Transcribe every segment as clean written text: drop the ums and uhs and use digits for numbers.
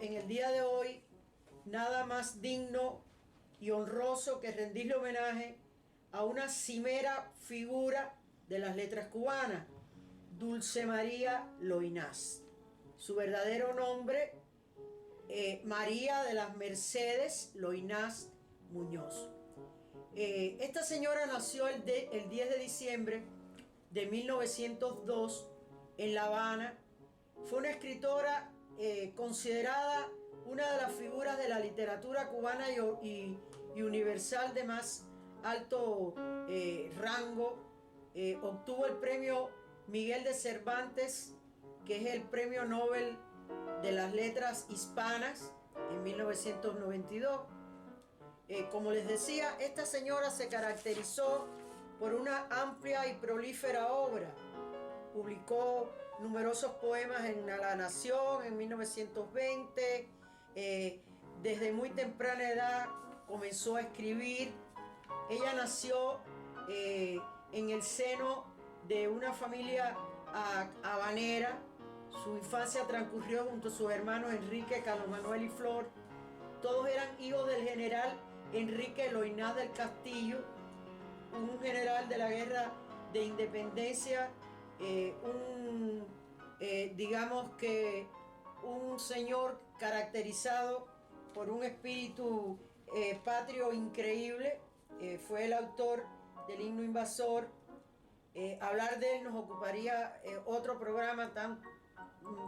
En el día de hoy, nada más digno y honroso que rendirle homenaje a una cimera figura de las letras cubanas, Dulce María Loynaz. Su verdadero nombre, María de las Mercedes Loynaz Muñoz. Esta señora nació el 10 de diciembre de 1902 en La Habana. Fue una escritora considerada una de las figuras de la literatura cubana y universal de más alto rango. Obtuvo el premio Miguel de Cervantes, que es el premio Nobel de las letras hispanas, en 1992. Como les decía, esta señora se caracterizó por una amplia y prolífera obra. Publicó numerosos poemas en La Nación en 1920. Desde muy temprana edad comenzó a escribir. Ella nació en el seno de una familia habanera. Su infancia transcurrió junto a sus hermanos Enrique, Carlos Manuel y Flor. Todos eran hijos del general Enrique Loynaz del Castillo, un general de la Guerra de Independencia, digamos que un señor caracterizado por un espíritu patrio increíble. Fue el autor del himno invasor. Hablar de él nos ocuparía otro programa tan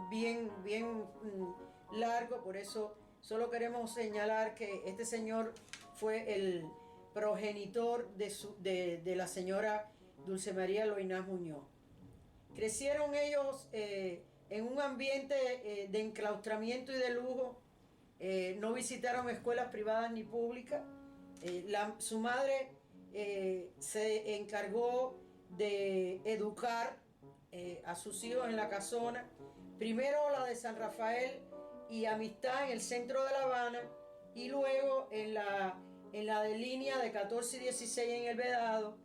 bien largo, por eso solo queremos señalar que este señor fue el progenitor de la señora Dulce María Loynaz Muñoz. Crecieron ellos en un ambiente de enclaustramiento y de lujo. No visitaron escuelas privadas ni públicas. Su madre se encargó de educar a sus hijos en la casona. Primero la de San Rafael y Amistad en el centro de La Habana, y luego en la de Línea de 14 y 16 en el Vedado,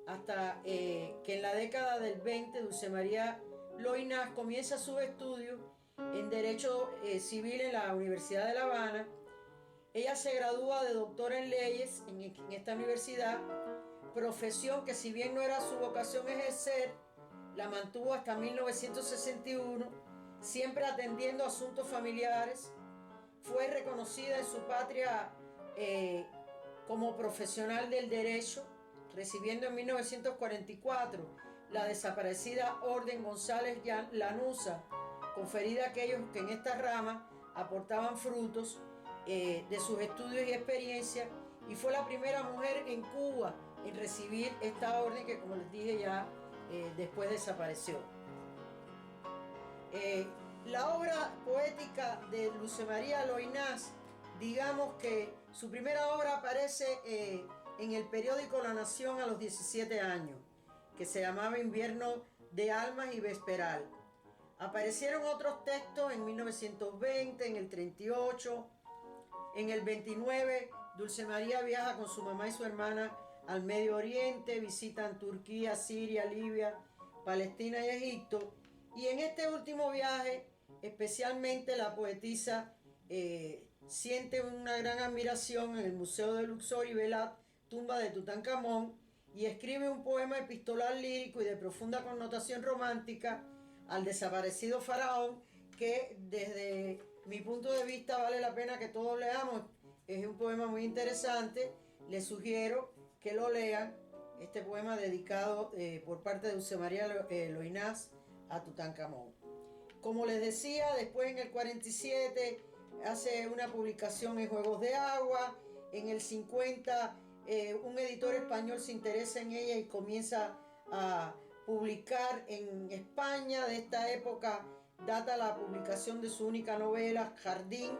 hasta que en la década del 20 Dulce María Loynaz comienza sus estudios en Derecho Civil en la Universidad de La Habana. Ella se gradúa de doctora en leyes en esta universidad, profesión que, si bien no era su vocación ejercer, la mantuvo hasta 1961, siempre atendiendo asuntos familiares. Fue reconocida en su patria como profesional del derecho, recibiendo en 1944 la desaparecida Orden González Lanuza, conferida a aquellos que en esta rama aportaban frutos de sus estudios y experiencias, y fue la primera mujer en Cuba en recibir esta orden, que, como les dije, ya después desapareció. La obra poética de Dulce María Loynaz, digamos que su primera obra aparece en el periódico La Nación a los 17 años, que se llamaba Invierno de Almas y Vesperal. Aparecieron otros textos en 1920, en el 38, en el 29, Dulce María viaja con su mamá y su hermana al Medio Oriente, visitan Turquía, Siria, Libia, Palestina y Egipto. Y en este último viaje, especialmente la poetisa siente una gran admiración en el Museo de Luxor y ve la tumba de Tutankamón, y escribe un poema epistolar lírico y de profunda connotación romántica al desaparecido faraón, que desde mi punto de vista vale la pena que todos leamos. Es un poema muy interesante. Les sugiero que lo lean, este poema dedicado por parte de Dulce María Loynaz a Tutankamón. Como les decía, después en el 47 hace una publicación en Juegos de Agua. En el 50 un editor español se interesa en ella y comienza a publicar en España. De esta época data la publicación de su única novela, Jardín.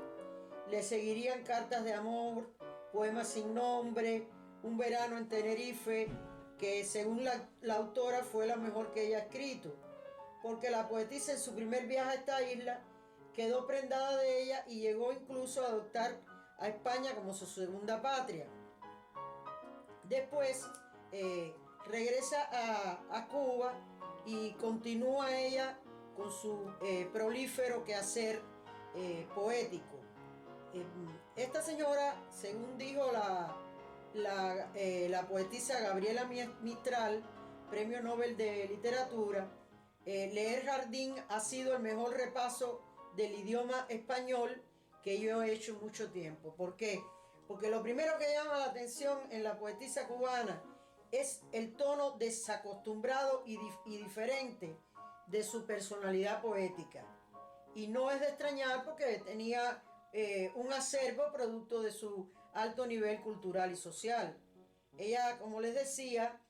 Le seguirían Cartas de Amor, Poemas sin Nombre, Un Verano en Tenerife, que según la autora fue la mejor que ella ha escrito, porque la poetisa en su primer viaje a esta isla quedó prendada de ella y llegó incluso a adoptar a España como su segunda patria. Después regresa a Cuba y continúa ella con su prolífero quehacer poético. Esta señora, según dijo la poetisa Gabriela Mistral, Premio Nobel de Literatura, leer Jardín ha sido el mejor repaso del idioma español que yo he hecho mucho tiempo. ¿Por qué? Porque lo primero que llama la atención en la poetisa cubana es el tono desacostumbrado y diferente de su personalidad poética. Y no es de extrañar porque tenía un acervo producto de su alto nivel cultural y social. Ella, como les decía,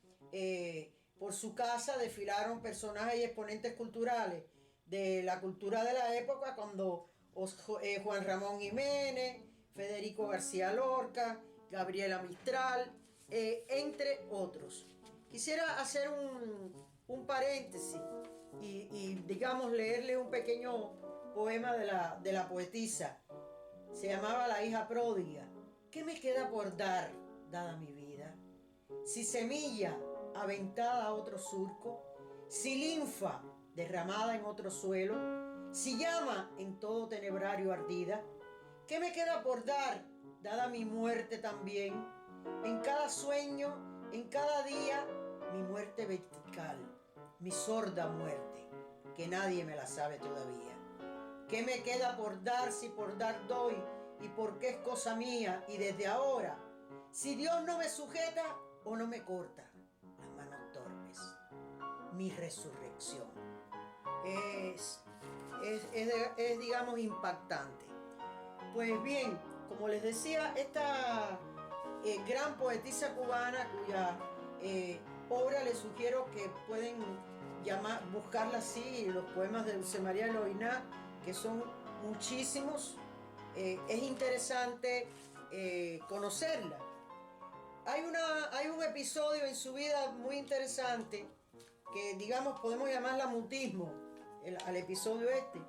por su casa desfilaron personajes y exponentes culturales de la cultura de la época, cuando Juan Ramón Jiménez, Federico García Lorca, Gabriela Mistral, entre otros. Quisiera hacer un paréntesis y, digamos, leerle un pequeño poema de la poetisa. Se llamaba La hija pródiga. ¿Qué me queda por dar, dada mi vida? Si semilla aventada a otro surco, si linfa derramada en otro suelo, si llama en todo tenebrario ardida, ¿qué me queda por dar, dada mi muerte también? En cada sueño, en cada día, mi muerte vertical, mi sorda muerte, que nadie me la sabe todavía. ¿Qué me queda por dar si por dar doy y porque es cosa mía y desde ahora? Si Dios no me sujeta o no me corta las manos torpes, mi resurrección es digamos, impactante. Pues bien, como les decía, esta gran poetisa cubana, cuya obra les sugiero que pueden buscarla así, los poemas de Dulce María Loiná, que son muchísimos. Es interesante conocerla. Hay un episodio en su vida muy interesante que, digamos, podemos llamarla mutismo, al episodio este.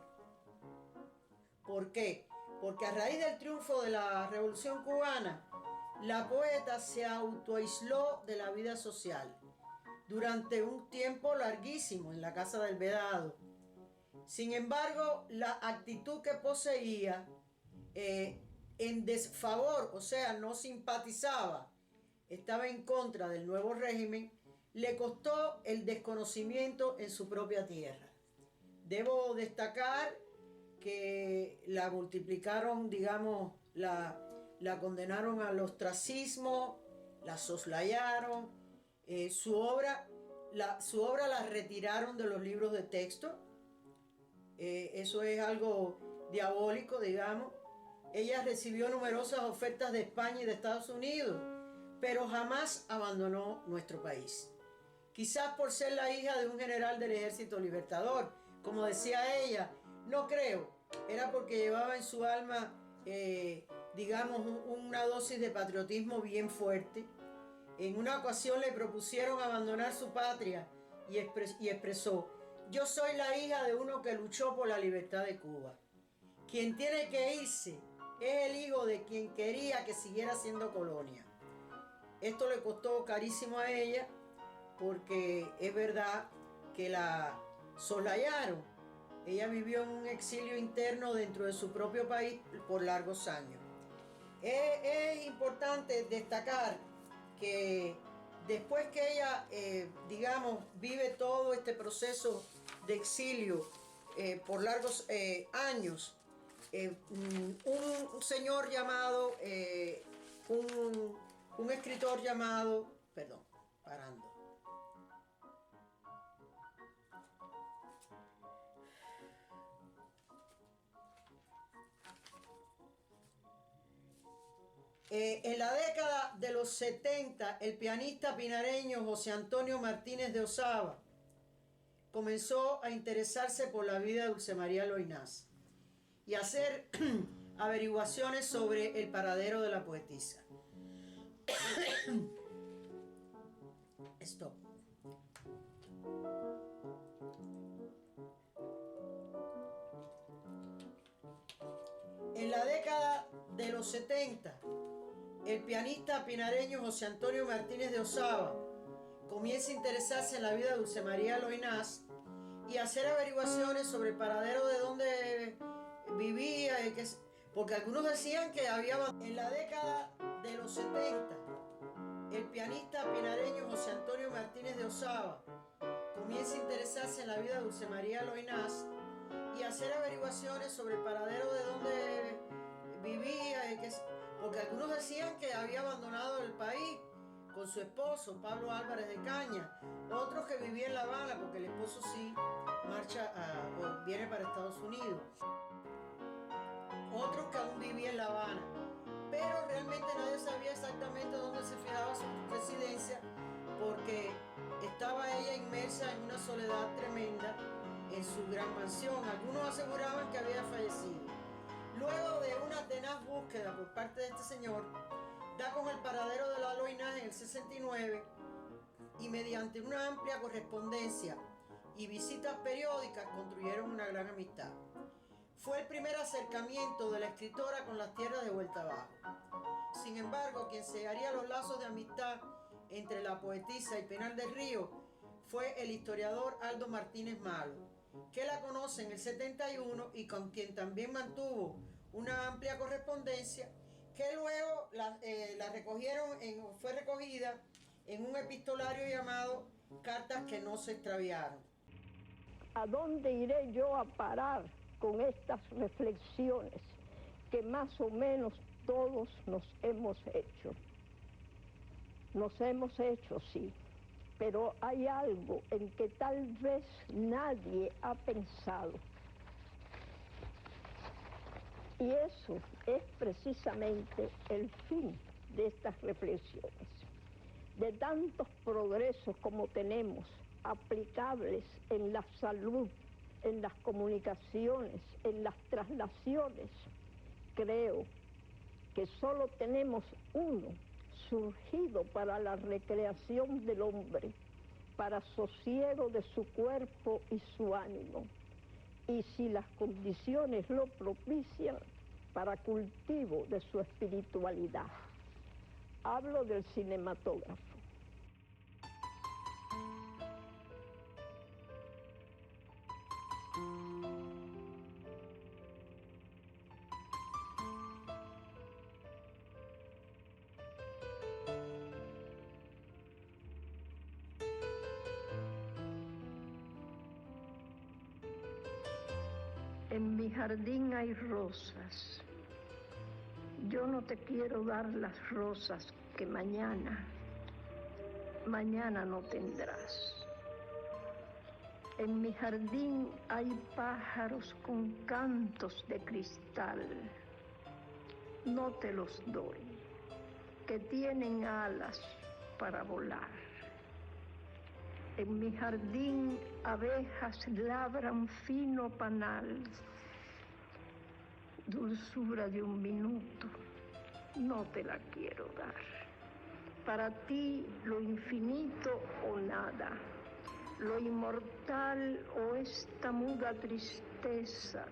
¿Por qué? Porque a raíz del triunfo de la Revolución Cubana, la poeta se autoaisló de la vida social durante un tiempo larguísimo en la Casa del Vedado. Sin embargo, la actitud que poseía en desfavor, o sea, no simpatizaba, estaba en contra del nuevo régimen, le costó el desconocimiento en su propia tierra. Debo destacar que la multiplicaron, digamos, la condenaron al ostracismo, la soslayaron, su obra la retiraron de los libros de texto. Eso es algo diabólico, digamos. Ella recibió numerosas ofertas de España y de Estados Unidos, pero jamás abandonó nuestro país. Quizás por ser la hija de un general del Ejército Libertador, como decía ella, no creo. Era porque llevaba en su alma, digamos, una dosis de patriotismo bien fuerte. En una ocasión le propusieron abandonar su patria y expresó: yo soy la hija de uno que luchó por la libertad de Cuba. Quien tiene que irse es el hijo de quien quería que siguiera siendo colonia. Esto le costó carísimo a ella, porque es verdad que la soslayaron. Ella vivió en un exilio interno dentro de su propio país por largos años. Es importante destacar que después que ella, digamos, vive todo este proceso de exilio por largos años, un señor llamado, un escritor llamado, perdón, parando. En la década de los 70, el pianista pinareño José Antonio Martínez de Osaba comenzó a interesarse por la vida de Dulce María Loinás y a hacer averiguaciones sobre el paradero de la poetisa. Stop. En la década de los 70, el pianista pinareño José Antonio Martínez de Osaba comienza a interesarse en la vida de Dulce María Loinás y a hacer averiguaciones sobre el paradero de donde vivía, porque algunos decían que había en la década de los 70, el pianista pinareño José Antonio Martínez de Osaba comienza a interesarse en la vida de Dulce María Loynaz y hacer averiguaciones sobre el paradero de donde vivía, porque algunos decían que había abandonado el país con su esposo, Pablo Álvarez de Caña, otros que vivía en La Habana, porque el esposo sí o viene para Estados Unidos, otros que aún vivía en La Habana, pero realmente nadie sabía exactamente dónde se fijaba su residencia, porque estaba ella inmersa en una soledad tremenda en su gran mansión. Algunos aseguraban que había fallecido. Luego de una tenaz búsqueda por parte de este señor, da con el paradero de la Loynaz en el 69 y mediante una amplia correspondencia y visitas periódicas construyeron una gran amistad. Fue el primer acercamiento de la escritora con las tierras de Vuelta Abajo. Sin embargo, quien sellaría los lazos de amistad entre la poetisa y Penal del Río fue el historiador Aldo Martínez Malo, que la conoce en el 71 y con quien también mantuvo una amplia correspondencia, que luego fue recogida en un epistolario llamado Cartas que no se extraviaron. ¿A dónde iré yo a parar con estas reflexiones que más o menos todos nos hemos hecho? Nos hemos hecho, sí, pero hay algo en que tal vez nadie ha pensado. Y eso es precisamente el fin de estas reflexiones. De tantos progresos como tenemos, aplicables en la salud, en las comunicaciones, en las traslaciones, creo que solo tenemos uno surgido para la recreación del hombre, para sosiego de su cuerpo y su ánimo, y si las condiciones lo propician, para cultivo de su espiritualidad. Hablo del cinematógrafo. En mi jardín hay rosas. Yo no te quiero dar las rosas que mañana no tendrás. En mi jardín hay pájaros con cantos de cristal. No te los doy, que tienen alas para volar. En mi jardín abejas labran fino panal. Dulzura de un minuto, no te la quiero dar. Para ti lo infinito o nada, lo inmortal o esta muda tristeza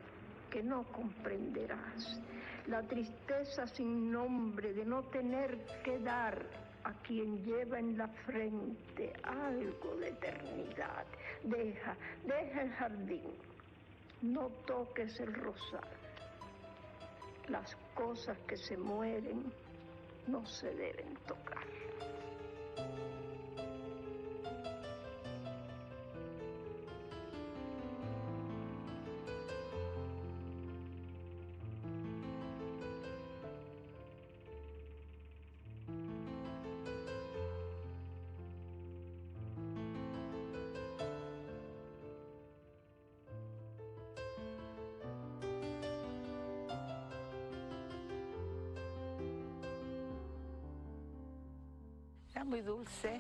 que no comprenderás. La tristeza sin nombre de no tener que dar a quien lleva en la frente algo de eternidad. Deja el jardín, no toques el rosal. Las cosas que se mueren no se deben tocar. Era muy dulce.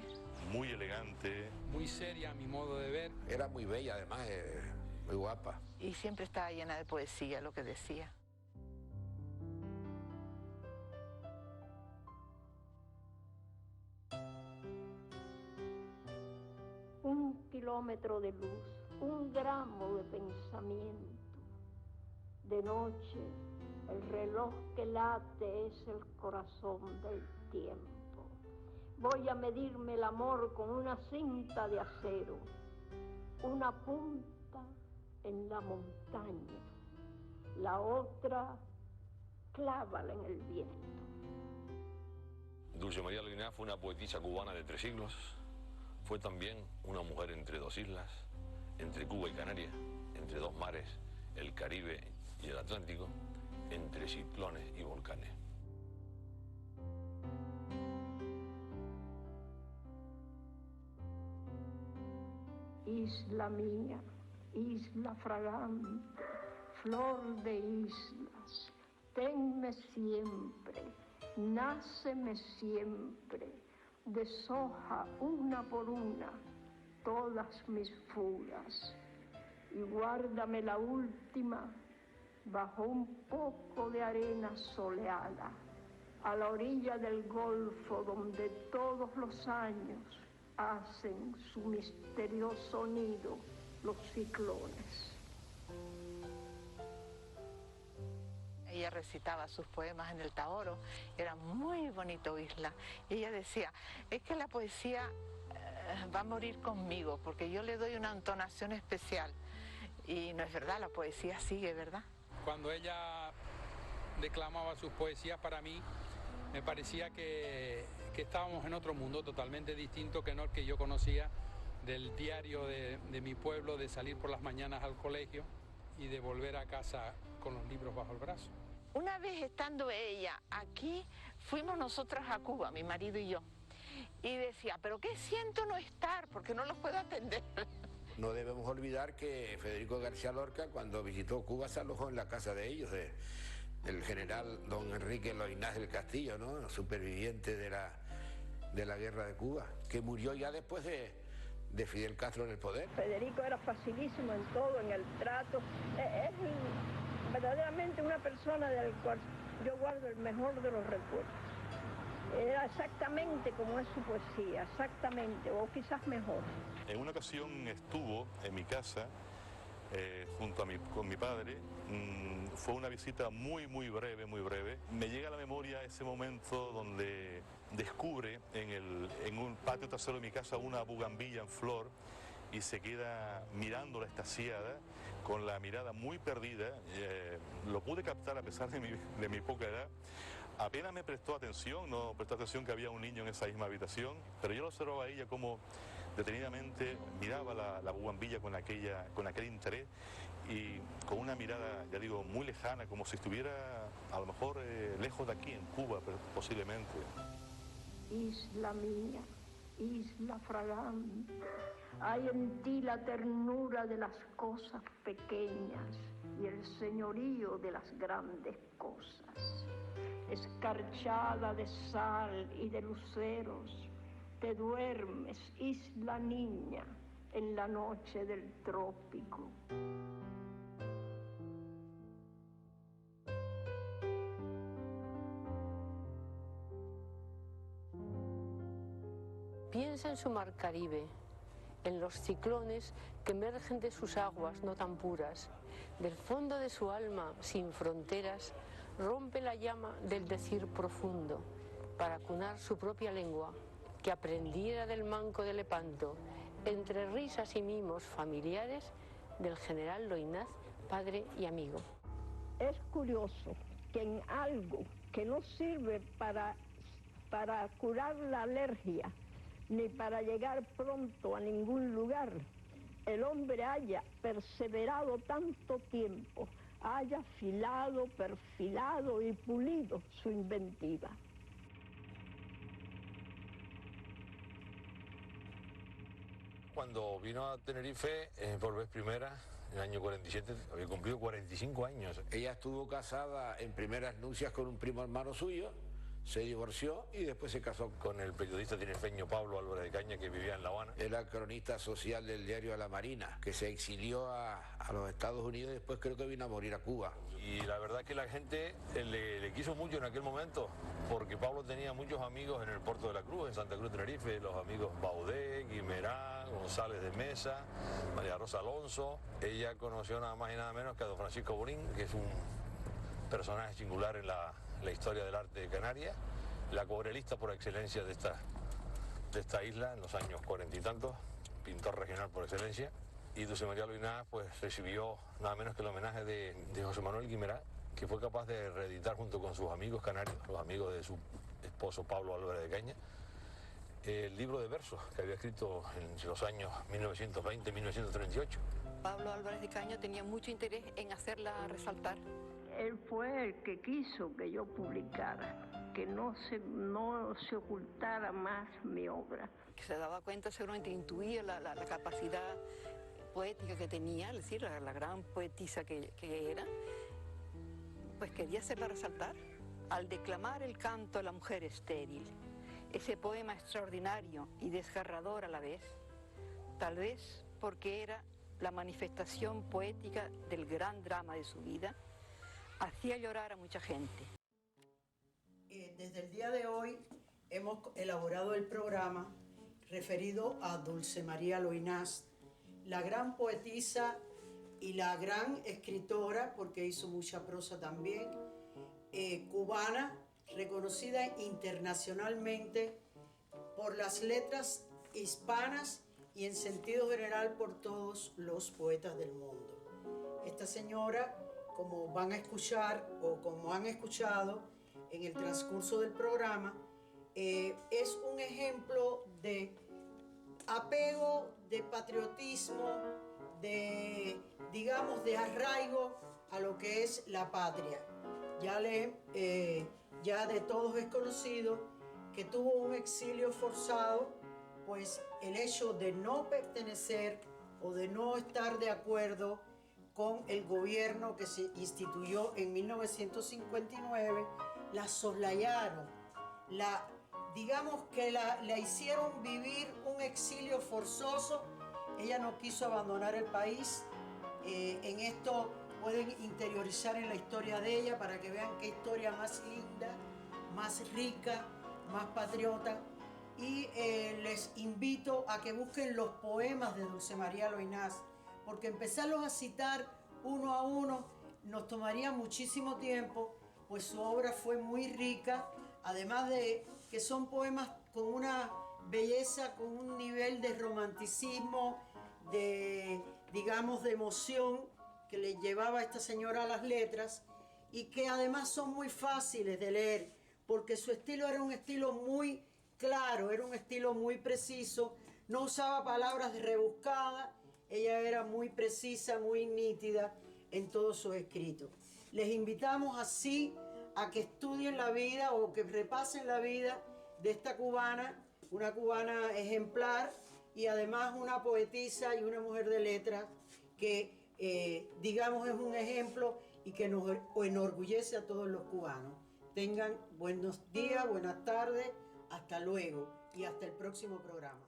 Muy elegante. Muy seria a mi modo de ver. Era muy bella, además, muy guapa. Y siempre estaba llena de poesía, lo que decía. Un kilómetro de luz, un gramo de pensamiento. De noche, el reloj que late es el corazón del tiempo. Voy a medirme el amor con una cinta de acero, una punta en la montaña la otra clávala en el viento. Dulce María Loynaz fue una poetisa cubana de 3 siglos. Fue también una mujer entre 2 islas, entre Cuba y Canarias, entre 2 mares, el Caribe y el Atlántico, entre ciclones y volcanes. Isla mía, isla fragante, flor de islas, tenme siempre, náceme siempre, deshoja una por una todas mis fugas y guárdame la última bajo un poco de arena soleada, a la orilla del golfo donde todos los años hacen su misterioso nido los ciclones. Ella recitaba sus poemas en el Taoro, era muy bonito oírla. Y ella decía, es que la poesía va a morir conmigo, porque yo le doy una entonación especial. Y no es verdad, la poesía sigue, ¿verdad? Cuando ella declamaba sus poesías, para mí me parecía que estábamos en otro mundo totalmente distinto que no el que yo conocía del diario de mi pueblo, de salir por las mañanas al colegio y de volver a casa con los libros bajo el brazo. Una vez estando ella aquí, fuimos nosotros a Cuba, mi marido y yo, y decía, pero qué siento no estar, porque no los puedo atender. No debemos olvidar que Federico García Lorca, cuando visitó Cuba, se alojó en la casa de ellos, del general don Enrique Loynaz del Castillo, ¿no? Superviviente de la guerra de Cuba, que murió ya después de Fidel Castro en el poder. Federico era facilísimo en todo, en el trato. Es verdaderamente una persona del cual yo guardo el mejor de los recuerdos. Era exactamente como es su poesía, exactamente, o quizás mejor. En una ocasión estuvo en mi casa, junto con mi padre. Fue una visita muy breve, muy breve. Me llega a la memoria ese momento donde descubre en un patio trasero de mi casa una bugambilla en flor y se queda mirándola extasiada, con la mirada muy perdida. Lo pude captar a pesar de mi poca edad. Apenas me prestó atención, no prestó atención que había un niño en esa misma habitación, pero yo lo observaba a ella como detenidamente miraba la bugambilla con aquel interés y con una mirada, ya digo, muy lejana, como si estuviera a lo mejor lejos de aquí, en Cuba, posiblemente. Isla mía, isla fragante, hay en ti la ternura de las cosas pequeñas y el señorío de las grandes cosas. Escarchada de sal y de luceros, te duermes, isla niña, en la noche del trópico. Piensa en su mar Caribe, en los ciclones que emergen de sus aguas no tan puras. Del fondo de su alma, sin fronteras, rompe la llama del decir profundo para acunar su propia lengua, que aprendiera del manco de Lepanto, entre risas y mimos familiares del general Loynaz, padre y amigo. Es curioso que en algo que no sirve para curar la alergia, ni para llegar pronto a ningún lugar, el hombre haya perseverado tanto tiempo, haya afilado, perfilado y pulido su inventiva. Cuando vino a Tenerife por vez primera, en el año 47, había cumplido 45 años. Ella estuvo casada en primeras nupcias con un primo hermano suyo, se divorció y después se casó con el periodista tinerfeño Pablo Álvarez de Caña, que vivía en La Habana. Era cronista social del diario La Marina, que se exilió a los Estados Unidos y después creo que vino a morir a Cuba. Y la verdad que la gente le quiso mucho en aquel momento, porque Pablo tenía muchos amigos en el Puerto de la Cruz, en Santa Cruz de Tenerife, los amigos Baudé, Guimerá, González de Mesa, María Rosa Alonso. Ella conoció nada más y nada menos que a don Francisco Borín, que es un personaje singular en la historia del arte de Canarias, la acuarelista por excelencia de esta isla en los años 40 y tantos, pintor regional por excelencia. Y Dulce María Loinás pues recibió nada menos que el homenaje de José Manuel Guimerá, que fue capaz de reeditar junto con sus amigos canarios, los amigos de su esposo Pablo Álvarez de Caña, el libro de versos que había escrito en los años 1920-1938. Pablo Álvarez de Caña tenía mucho interés en hacerla resaltar. Él fue el que quiso que yo publicara, que no se ocultara más mi obra. Que se daba cuenta, seguramente intuía la capacidad poética que tenía, es decir, la gran poetisa que era, pues quería hacerla resaltar. Al declamar el canto a la mujer estéril, ese poema extraordinario y desgarrador a la vez, tal vez porque era la manifestación poética del gran drama de su vida, hacía llorar a mucha gente. Desde el día de hoy hemos elaborado el programa referido a Dulce María Loinás, la gran poetisa y la gran escritora, porque hizo mucha prosa también, cubana, reconocida internacionalmente por las letras hispanas y en sentido general por todos los poetas del mundo. Esta señora, como van a escuchar o como han escuchado en el transcurso del programa, es un ejemplo de apego, de patriotismo, de, digamos, de arraigo a lo que es la patria. Ya de todos es conocido que tuvo un exilio forzado, pues el hecho de no pertenecer o de no estar de acuerdo con el gobierno que se instituyó en 1959, la soslayaron, digamos que la hicieron vivir un exilio forzoso. Ella no quiso abandonar el país. En esto pueden interiorizar en la historia de ella para que vean qué historia más linda, más rica, más patriota. Y les invito a que busquen los poemas de Dulce María Loinás, porque empezarlos a citar uno a uno nos tomaría muchísimo tiempo, pues su obra fue muy rica, además de que son poemas con una belleza, con un nivel de romanticismo, digamos, de emoción que le llevaba a esta señora a las letras, y que además son muy fáciles de leer, porque su estilo era un estilo muy claro, era un estilo muy preciso, no usaba palabras rebuscadas, ella era muy precisa, muy nítida en todos sus escritos. Les invitamos así a que estudien la vida o que repasen la vida de esta cubana, una cubana ejemplar y además una poetisa y una mujer de letras que, digamos, es un ejemplo y que nos enorgullece a todos los cubanos. Tengan buenos días, buenas tardes, hasta luego y hasta el próximo programa.